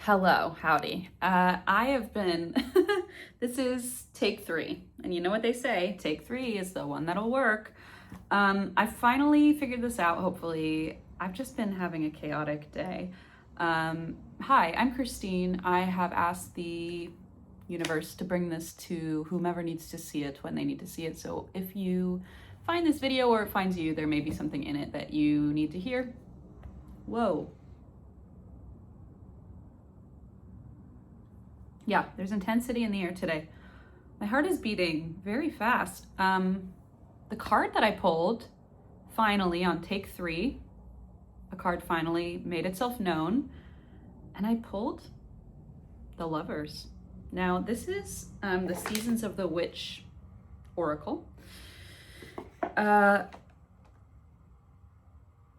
Hello, howdy. I have been, this is take three. And you know what they say, take three is the one that'll work. I finally figured this out, hopefully. I've just been having a chaotic day. Hi, I'm Christine. I have asked the universe to bring this to whomever needs to see it when they need to see it. So if you find this video or it finds you, there may be something in it that you need to hear. Whoa. Yeah, there's intensity in the air today. My heart is beating very fast. The card that I pulled, finally on take three, a card finally made itself known, and I pulled the Lovers. Now, this is the Seasons of the Witch Oracle. The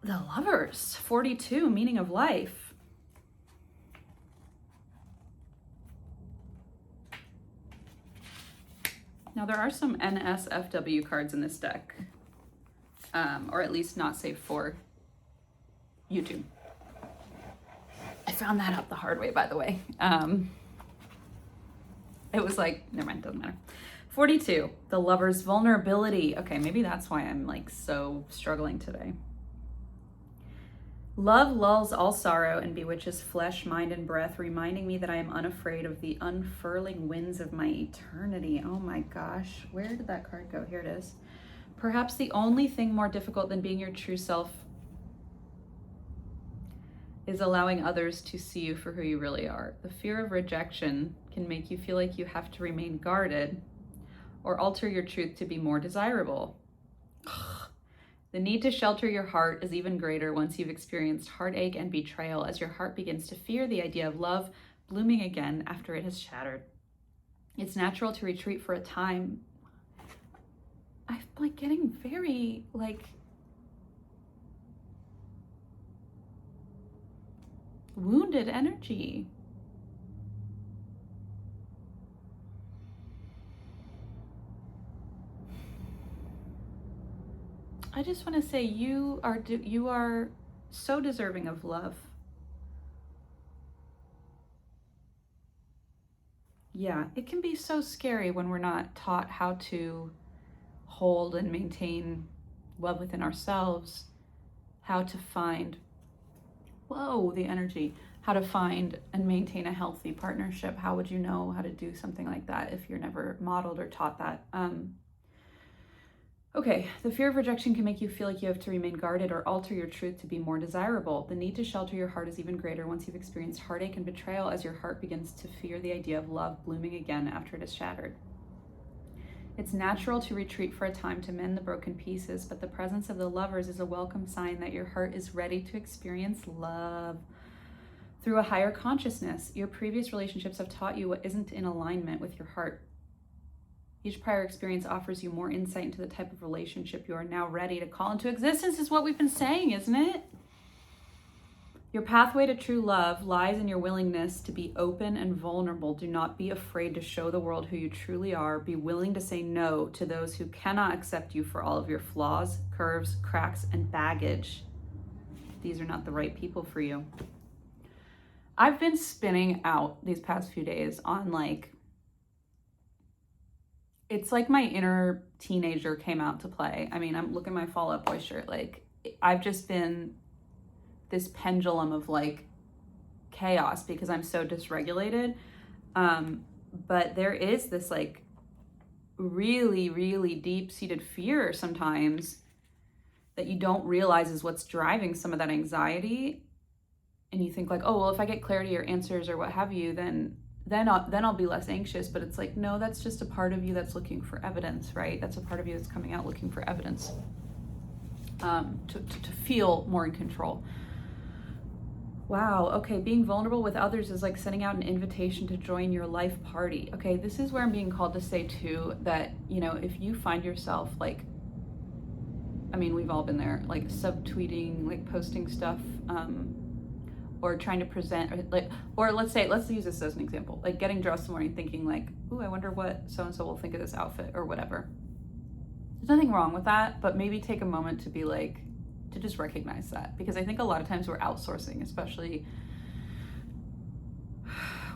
Lovers, 42, meaning of life. Now there are some NSFW cards in this deck, or at least not safe for YouTube. I found that out the hard way, by the way. It was like, never mind, doesn't matter. 42, the Lover's vulnerability. Okay, maybe that's why I'm like so struggling today. Love lulls all sorrow and bewitches flesh, mind, and breath, reminding me that I am unafraid of the unfurling winds of my eternity. Oh my gosh, where did that card go? Here it is. Perhaps the only thing more difficult than being your true self is allowing others to see you for who you really are. The fear of rejection can make you feel like you have to remain guarded or alter your truth to be more desirable. The need to shelter your heart is even greater once you've experienced heartache and betrayal, as your heart begins to fear the idea of love blooming again after it has shattered. It's natural to retreat for a time. I'm like getting very wounded energy. I just want to say you are so deserving of love. Yeah, it can be so scary when we're not taught how to hold and maintain love within ourselves, how to find, the energy, how to find and maintain a healthy partnership. How would you know how to do something like that if you're never modeled or taught that? Okay, the fear of rejection can make you feel like you have to remain guarded or alter your truth to be more desirable. The need to shelter your heart is even greater once you've experienced heartache and betrayal, as your heart begins to fear the idea of love blooming again after it is shattered. It's natural to retreat for a time to mend the broken pieces, but the presence of the Lovers is a welcome sign that your heart is ready to experience love through a higher consciousness. Your previous relationships have taught you what isn't in alignment with your heart. Each prior experience offers you more insight into the type of relationship you are now ready to call into existence, is what we've been saying, isn't it? Your pathway to true love lies in your willingness to be open and vulnerable. Do not be afraid to show the world who you truly are. Be willing to say no to those who cannot accept you for all of your flaws, curves, cracks, and baggage. These are not the right people for you. I've been spinning out these past few days on it's like my inner teenager came out to play. I mean, I'm looking at my Fall Out Boy shirt. I've just been this pendulum of chaos because I'm so dysregulated. But there is this really, really deep-seated fear sometimes that you don't realize is what's driving some of that anxiety. And you think oh, well, if I get clarity or answers or what have you, then I'll be less anxious. But it's no, that's just a part of you that's looking for evidence, right? That's a part of you that's coming out looking for evidence to feel more in control. Wow, okay, being vulnerable with others is like sending out an invitation to join your life party. Okay, this is where I'm being called to say too that, if you find yourself we've all been there, subtweeting, posting stuff, or trying to present, or let's use this as an example, getting dressed in the morning thinking ooh, I wonder what so-and-so will think of this outfit or whatever. There's nothing wrong with that, but maybe take a moment to be to just recognize that, because I think a lot of times we're outsourcing, especially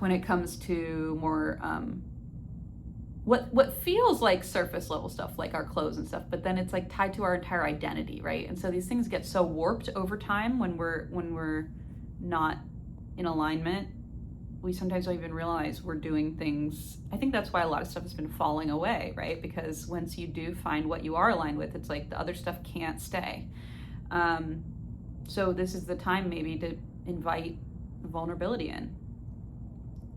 when it comes to more what feels like surface level stuff, like our clothes and stuff, but then it's like tied to our entire identity, right? And so these things get so warped over time when we're not in alignment. We sometimes don't even realize we're doing things. I think that's why a lot of stuff has been falling away, right? Because once you do find what you are aligned with, it's like the other stuff can't stay. So this is the time maybe to invite vulnerability in.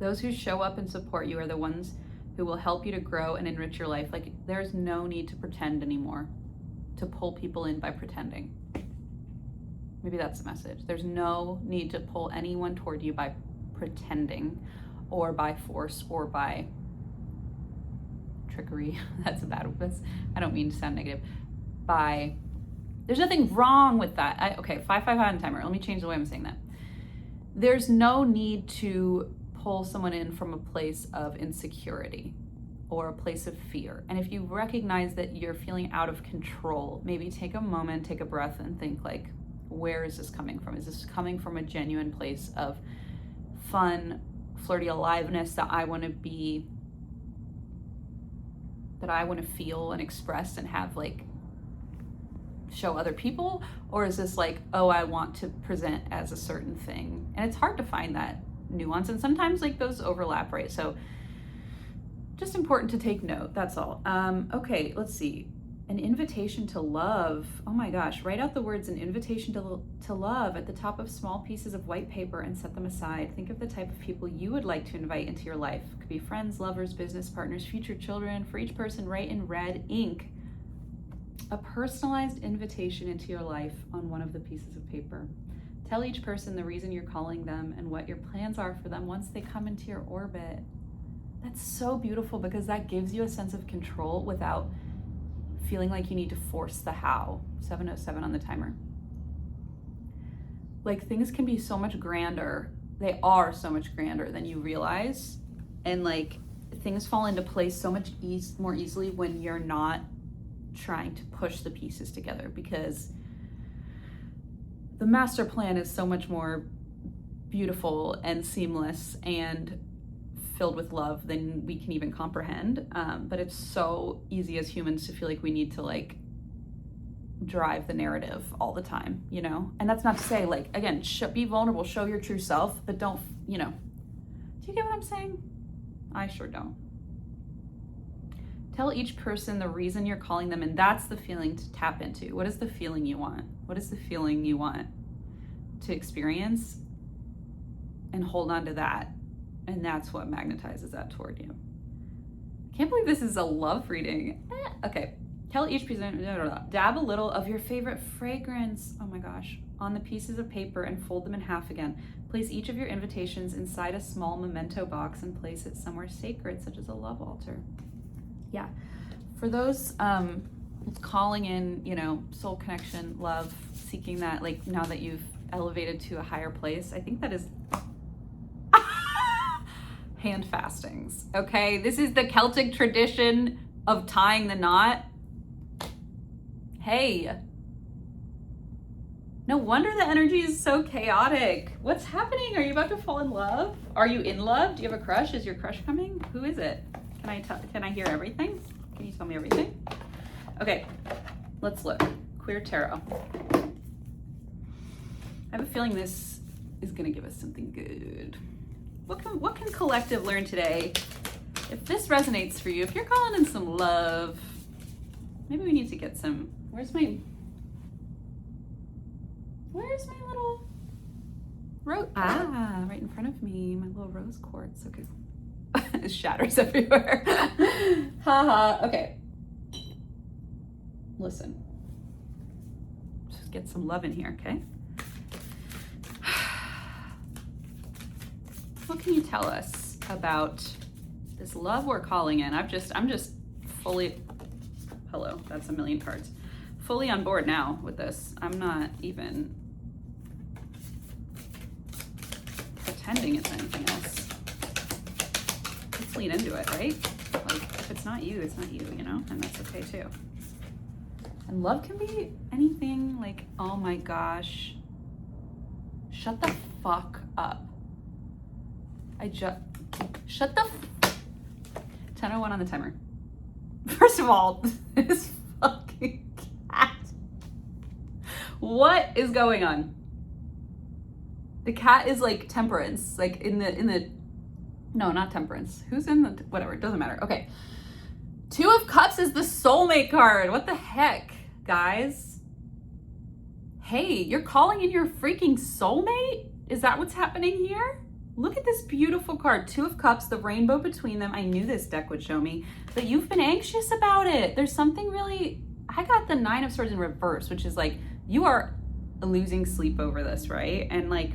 Those who show up and support you are the ones who will help you to grow and enrich your life. Like, there's no need to pretend anymore, to pull people in by pretending. Maybe that's the message. There's no need to pull anyone toward you by pretending, or by force, or by trickery. That's a bad word. I don't mean to sound negative. There's nothing wrong with that. 5 on timer. Let me change the way I'm saying that. There's no need to pull someone in from a place of insecurity or a place of fear. And if you recognize that you're feeling out of control, maybe take a moment, take a breath, and think, like, where is this coming from? Is this coming from a genuine place of fun, flirty aliveness that I want to be, that I want to feel and express and have, like, show other people? Or is this like, oh, I want to present as a certain thing? And it's hard to find that nuance, and sometimes like those overlap, right? So just important to take note, that's all. Okay, let's see. An invitation to love. Oh my gosh, write out the words "an invitation to love" at the top of small pieces of white paper and set them aside. Think of the type of people you would like to invite into your life. It could be friends, lovers, business partners, future children. For each person, write in red ink a personalized invitation into your life on one of the pieces of paper. Tell each person the reason you're calling them and what your plans are for them once they come into your orbit. That's so beautiful, because that gives you a sense of control without feeling like you need to force the how. 7:07 on the timer. Like, things can be so much grander. They are so much grander than you realize. And like, things fall into place so much more easily when you're not trying to push the pieces together, because the master plan is so much more beautiful and seamless and filled with love than we can even comprehend. But it's so easy as humans to feel like we need to like drive the narrative all the time, you know? And that's not to say, like, again, be vulnerable, show your true self, but don't, you know, do you get what I'm saying? I sure don't. Tell each person the reason you're calling them, and that's the feeling to tap into. What is the feeling you want? What is the feeling you want to experience? And hold on to that. And that's what magnetizes that toward you. I can't believe this is a love reading. Okay. Tell each piece, dab a little of your favorite fragrance, oh my gosh, on the pieces of paper and fold them in half again. Place each of your invitations inside a small memento box and place it somewhere sacred, such as a love altar. Yeah, for those calling in, you know, soul connection, love, seeking that, like, now that you've elevated to a higher place, I think that is hand fastings, okay? This is the Celtic tradition of tying the knot. Hey, no wonder the energy is so chaotic. What's happening? Are you about to fall in love? Are you in love? Do you have a crush? Is your crush coming? Who is it? Can I hear everything? Can you tell me everything? Okay, let's look. Queer Tarot. I have a feeling this is gonna give us something good. What can collective learn today? If this resonates for you, if you're calling in some love, maybe we need to get some, where's my little rose? Ah, right in front of me, my little rose quartz. Okay. It shatters everywhere. Haha. Okay. Listen. Just get some love in here, okay? What can you tell us about this love we're calling in? I'm just fully, hello, that's a million cards. Fully on board now with this. I'm not even pretending it's anything else. Let's lean into it, right? Like, if it's not you, it's not you, you know? And that's okay too. And love can be anything, like, oh my gosh, shut the fuck up. Shut the 10:01 on the timer. First of all, this fucking cat. What is going on? The cat is like Temperance, like in the no, not Temperance. Who's in the whatever, it doesn't matter. Okay. 2 of Cups is the Soulmate card. What the heck, guys? Hey, you're calling in your freaking soulmate? Is that what's happening here? Look at this beautiful card. 2 of Cups, the rainbow between them. I knew this deck would show me, but you've been anxious about it. There's something really, I got the 9 of Swords in reverse, which is like, you are losing sleep over this, right? And like,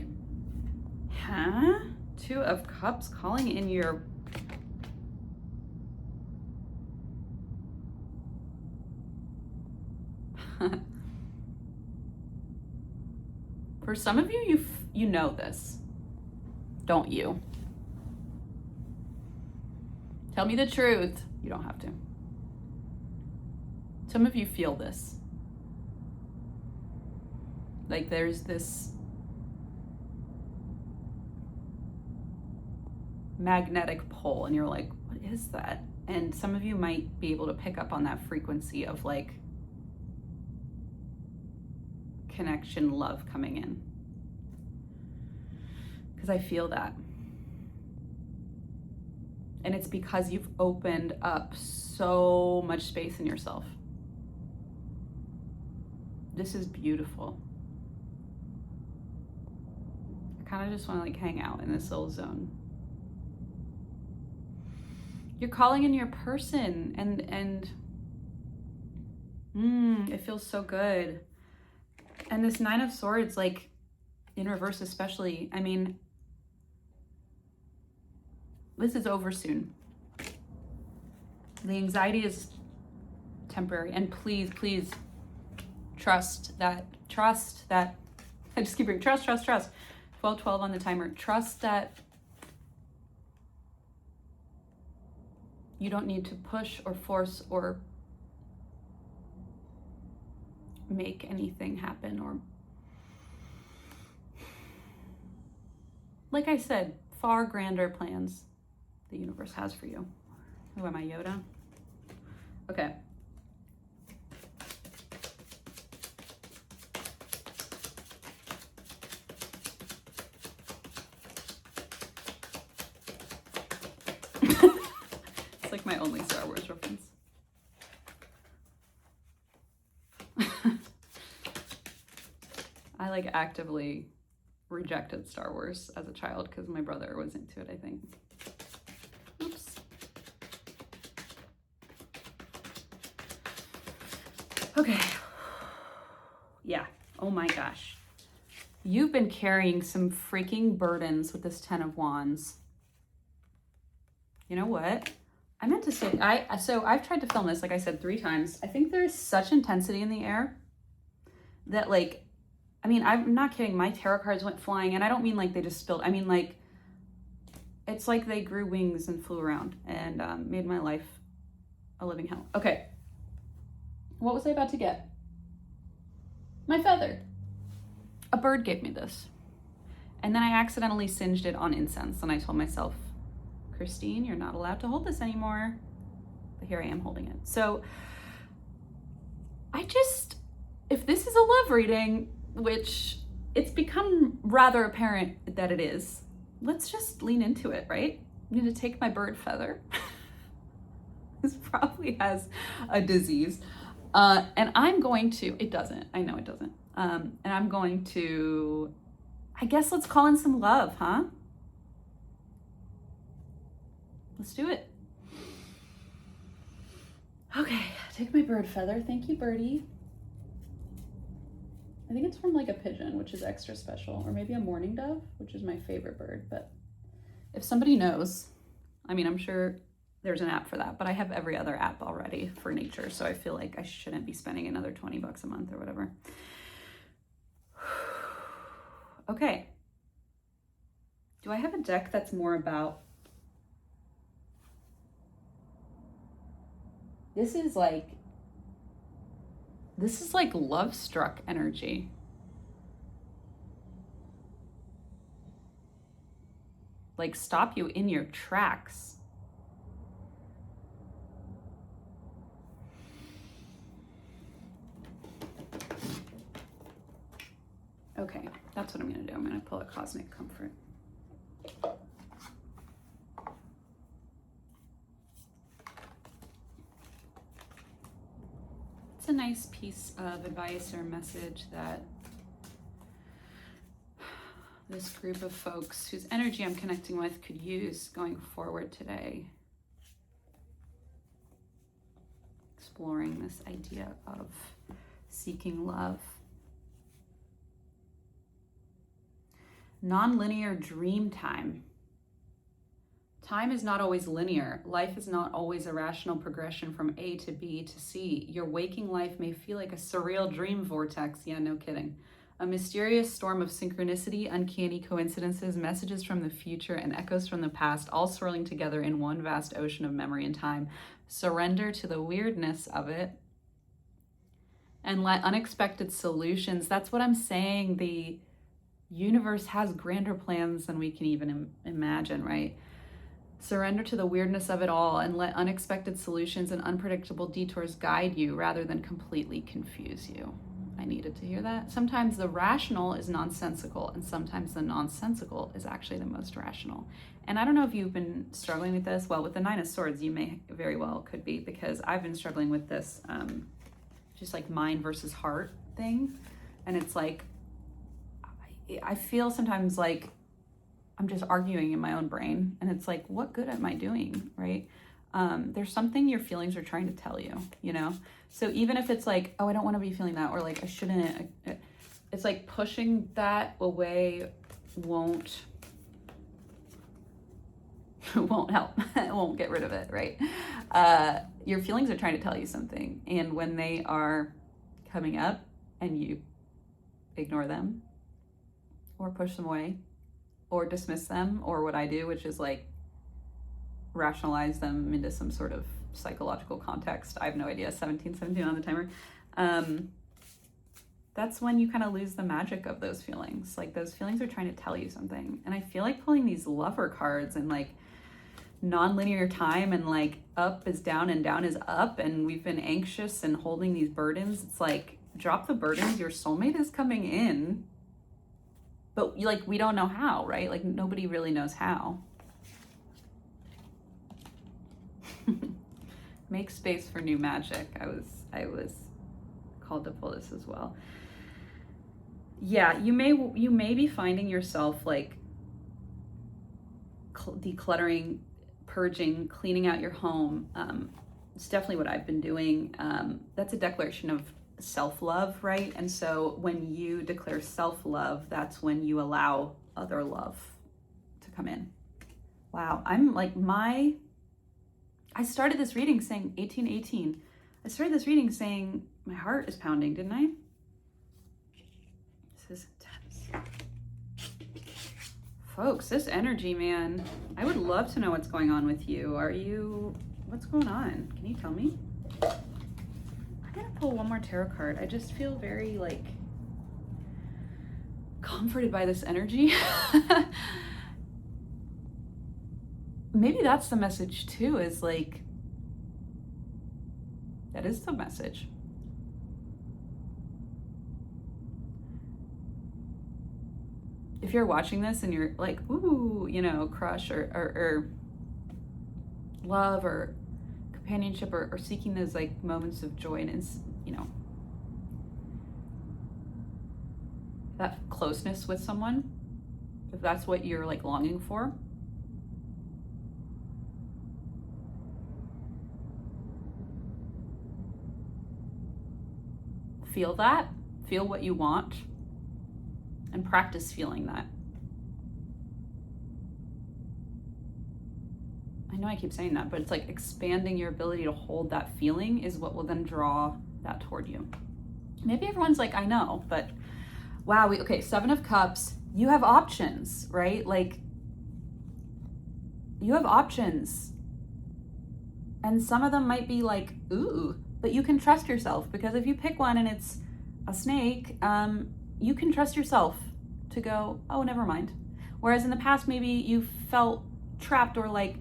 huh? 2 of Cups calling in your, for some of you, you know this. Don't you? Tell me the truth. You don't have to. Some of you feel this. Like there's this magnetic pull and you're like, what is that? And some of you might be able to pick up on that frequency of like connection, love coming in. Because I feel that. And it's because you've opened up so much space in yourself. This is beautiful. I kind of just want to like hang out in this little zone. You're calling in your person and it feels so good. And this 9 of Swords, like in reverse especially, I mean, this is over soon. The anxiety is temporary. And please, please trust that, I just keep reading, trust. 12:12 on the timer. Trust that you don't need to push or force or make anything happen, or like I said, far grander plans the universe has for you. Who am I, Yoda? Okay. It's like my only Star Wars reference. I like actively rejected Star Wars as a child because my brother was into it, I think. Oops. Okay. Yeah. Oh my gosh. You've been carrying some freaking burdens with this 10 of Wands. You know what? I meant to say, so I've tried to film this, like I said, 3 times. I think there's such intensity in the air that like, I mean, I'm not kidding. My tarot cards went flying, and I don't mean like they just spilled. I mean like, it's like they grew wings and flew around and made my life a living hell. Okay. What was I about to get? My feather. A bird gave me this. And then I accidentally singed it on incense, and I told myself, Christine, you're not allowed to hold this anymore. But here I am holding it. So if this is a love reading, which it's become rather apparent that it is, let's just lean into it, right? I'm gonna take my bird feather. This probably has a disease. And I'm going to, it doesn't, I know it doesn't. And I'm going to, I guess let's call in some love, huh? Let's do it. Okay, take my bird feather. Thank you, birdie. I think it's from like a pigeon, which is extra special, or maybe a mourning dove, which is my favorite bird. But if somebody knows, I mean, I'm sure there's an app for that, but I have every other app already for nature, so I feel like I shouldn't be spending another $20 a month or whatever. Okay. Do I have a deck that's more about, this is like love struck energy. like stop you in your tracks. Okay, that's what I'm gonna do. I'm gonna pull a Cosmic Comfort. It's a nice piece of advice or message that this group of folks whose energy I'm connecting with could use going forward today. Exploring this idea of seeking love. Non-linear dream time. Time is not always linear. Life is not always a rational progression from A to B to C. Your waking life may feel like a surreal dream vortex. Yeah, no kidding. A mysterious storm of synchronicity, uncanny coincidences, messages from the future, and echoes from the past, all swirling together in one vast ocean of memory and time. Surrender to the weirdness of it and let unexpected solutions. That's what I'm saying. The universe has grander plans than we can even imagine, right? Surrender to the weirdness of it all and let unexpected solutions and unpredictable detours guide you rather than completely confuse you. I needed to hear that. Sometimes the rational is nonsensical, and sometimes the nonsensical is actually the most rational. And I don't know if you've been struggling with this. Well, with the Nine of Swords, you may very well could be, because I've been struggling with this just like mind versus heart thing. And it's like, I feel sometimes like I'm just arguing in my own brain, and it's like, what good am I doing, right? There's something your feelings are trying to tell you, you know? So even if it's like, oh, I don't want to be feeling that, or like, I shouldn't, it's like pushing that away won't help. It won't get rid of it, right? Your feelings are trying to tell you something. And when they are coming up and you ignore them or push them away or dismiss them, or what I do, which is like rationalize them into some sort of psychological context. I have no idea, 17 on the timer. That's when you kind of lose the magic of those feelings. Like, those feelings are trying to tell you something. And I feel like pulling these lover cards and like non-linear time, and like up is down and down is up, and we've been anxious and holding these burdens. It's like, drop the burdens. Your soulmate is coming in, but like, we don't know how, right? Like, nobody really knows how. Make space for new magic. I was called to pull this as well. Yeah, you may be finding yourself like decluttering, purging, cleaning out your home. It's definitely what I've been doing. That's a declaration of self-love, right? And so when you declare self-love, that's when you allow other love to come in. Wow, I'm like, I started this reading saying 1818. I started this reading saying my heart is pounding, didn't I? This is intense. Folks, this energy, man, I would love to know what's going on with you. What's going on? Can you tell me? I'm gonna pull one more tarot card. I just feel very like comforted by this energy. Maybe that's the message too, is like, that is the message. If you're watching this and you're like, ooh, you know, crush or love or companionship or seeking those like moments of joy and, you know, that closeness with someone, if that's what you're like longing for, feel that, feel what you want, and practice feeling that. I know I keep saying that, but it's like expanding your ability to hold that feeling is what will then draw that toward you. Maybe everyone's like, I know, but wow, okay, 7 of Cups, you have options, right? Like, you have options. And some of them might be like, ooh, but you can trust yourself, because if you pick one and it's a snake, you can trust yourself to go, oh, never mind. Whereas in the past, maybe you felt trapped or like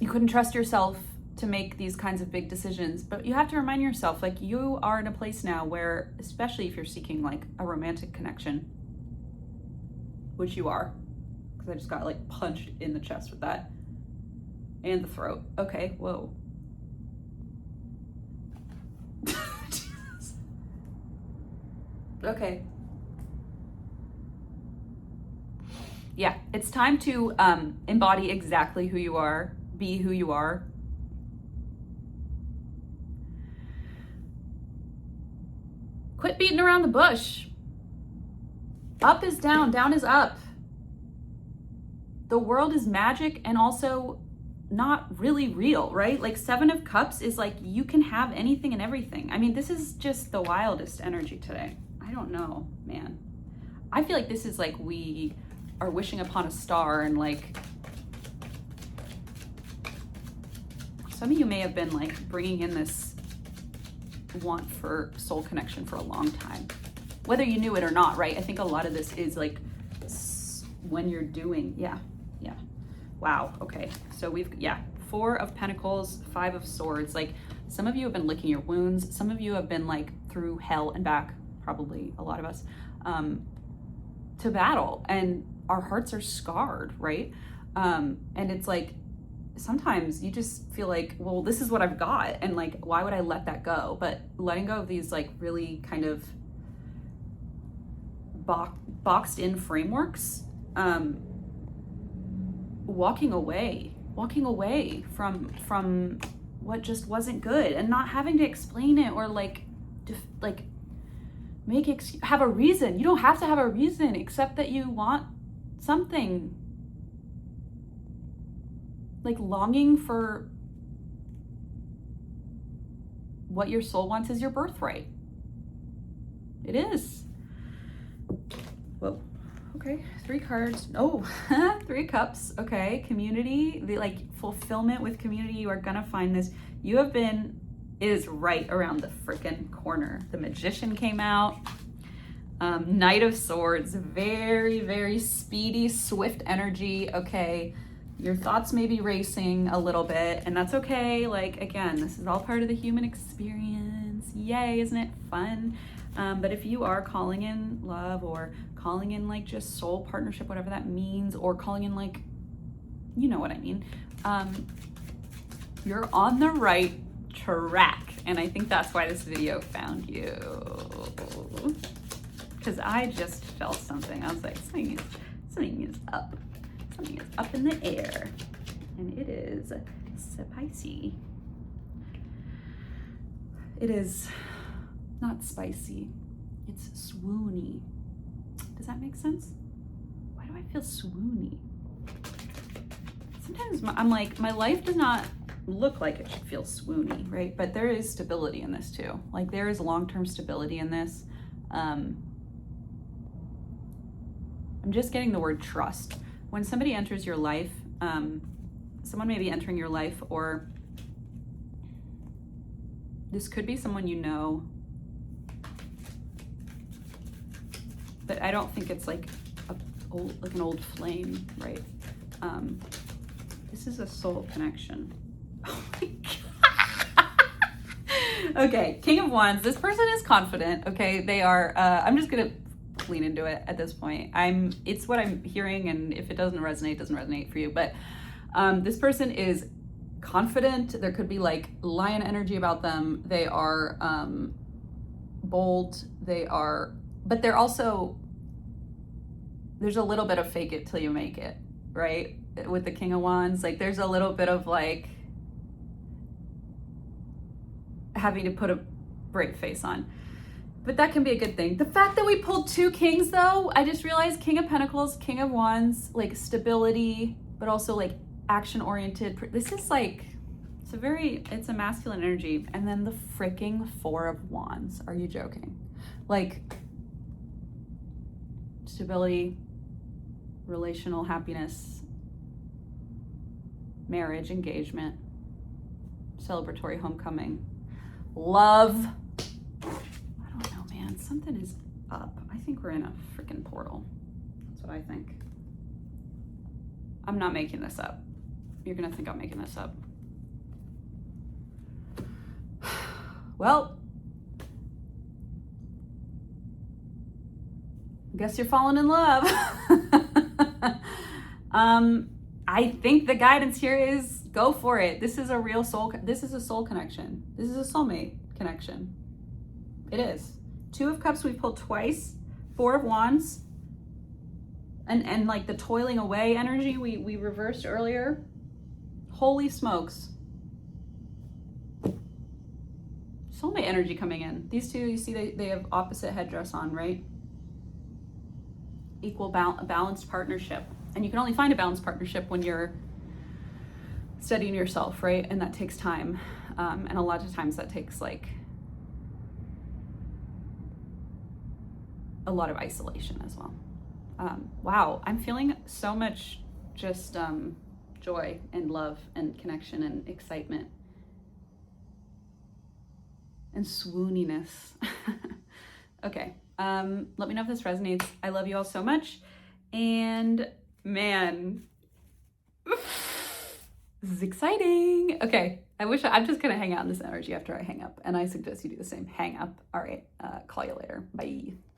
you couldn't trust yourself to make these kinds of big decisions. But you have to remind yourself, like, you are in a place now where, especially if you're seeking like a romantic connection, which you are, because I just got like punched in the chest with that and the throat. Okay, whoa. Okay. Yeah, it's time to embody exactly who you are, be who you are. Quit beating around the bush. Up is down, down is up. The world is magic and also not really real, right? Like 7 of Cups is like, you can have anything and everything. I mean, this is just the wildest energy today. I don't know, man. I feel like this is like we are wishing upon a star, and like some of you may have been like bringing in this want for soul connection for a long time, whether you knew it or not, right? I think a lot of this is like when you're doing, yeah. Wow, okay. So we've, 4 of Pentacles, 5 of Swords. Like some of you have been licking your wounds. Some of you have been like through hell and back, probably a lot of us, to battle, and our hearts are scarred, right? And it's like, sometimes you just feel like, well, this is what I've got, and like, why would I let that go? But letting go of these like really kind of boxed in frameworks, walking away from what just wasn't good, and not having to explain it or like have a reason. You don't have to have a reason except that you want something. Like longing for what your soul wants is your birthright. It is. Whoa. Okay, 3 cards. Oh, 3 cups. Okay, community, the like fulfillment with community. You are gonna find this. You have been, it is right around the freaking corner. The Magician came out. Knight of Swords, very, very speedy, swift energy. Okay, your thoughts may be racing a little bit, and that's okay. Like, again, this is all part of the human experience. Yay, isn't it fun? But if you are calling in love, or calling in like just soul partnership, whatever that means, or calling in like, you know what I mean, you're on the right track. And I think that's why this video found you, because I just felt something. I was like, something is up. Something is up in the air, and it is spicy. It is not spicy, it's swoony. Does that make sense? Why do I feel swoony? Sometimes I'm like, my life does not look like it should feel swoony, right? But there is stability in this too. Like there is long-term stability in this. I'm just getting the word trust. When somebody enters your life, someone may be entering your life, or this could be someone you know, but I don't think it's like an old flame, right? This is a soul connection. Oh my God. Okay, King of Wands. This person is confident. Okay, they are. I'm just gonna lean into it at this point. It's what I'm hearing, and if it doesn't resonate, it doesn't resonate for you. But this person is confident. There could be like lion energy about them. They are bold. But they're also, there's a little bit of fake it till you make it, right? With the King of Wands, like there's a little bit of like having to put a brave face on. But that can be a good thing. The fact that we pulled 2 kings though, I just realized King of Pentacles, King of Wands, like stability, but also like action oriented. This is like, it's a masculine energy. And then the freaking 4 of Wands. Are you joking? Like stability, relational happiness, marriage, engagement, celebratory homecoming, love. Something is up. I think we're in a freaking portal. what I think. I'm not making this up. You're gonna think I'm making this up. Well, guess you're falling in love. I think the guidance here is go for it. This is a real soul. This is a soul connection. This is a soulmate connection. It is. 2 of Cups we've pulled twice. 4 of Wands. And like the toiling away energy we reversed earlier. Holy smokes. Soulmate energy coming in. These two, you see they have opposite headdress on, right? Equal balanced partnership. And you can only find a balanced partnership when you're studying yourself, right? And that takes time. And a lot of times that takes like a lot of isolation as well. Wow, I'm feeling so much just joy and love and connection and excitement and swooniness. Okay, let me know if this resonates. I love you all so much. And man, this is exciting. Okay, I'm just gonna hang out in this energy after I hang up, and I suggest you do the same. Hang up. All right, call you later. Bye.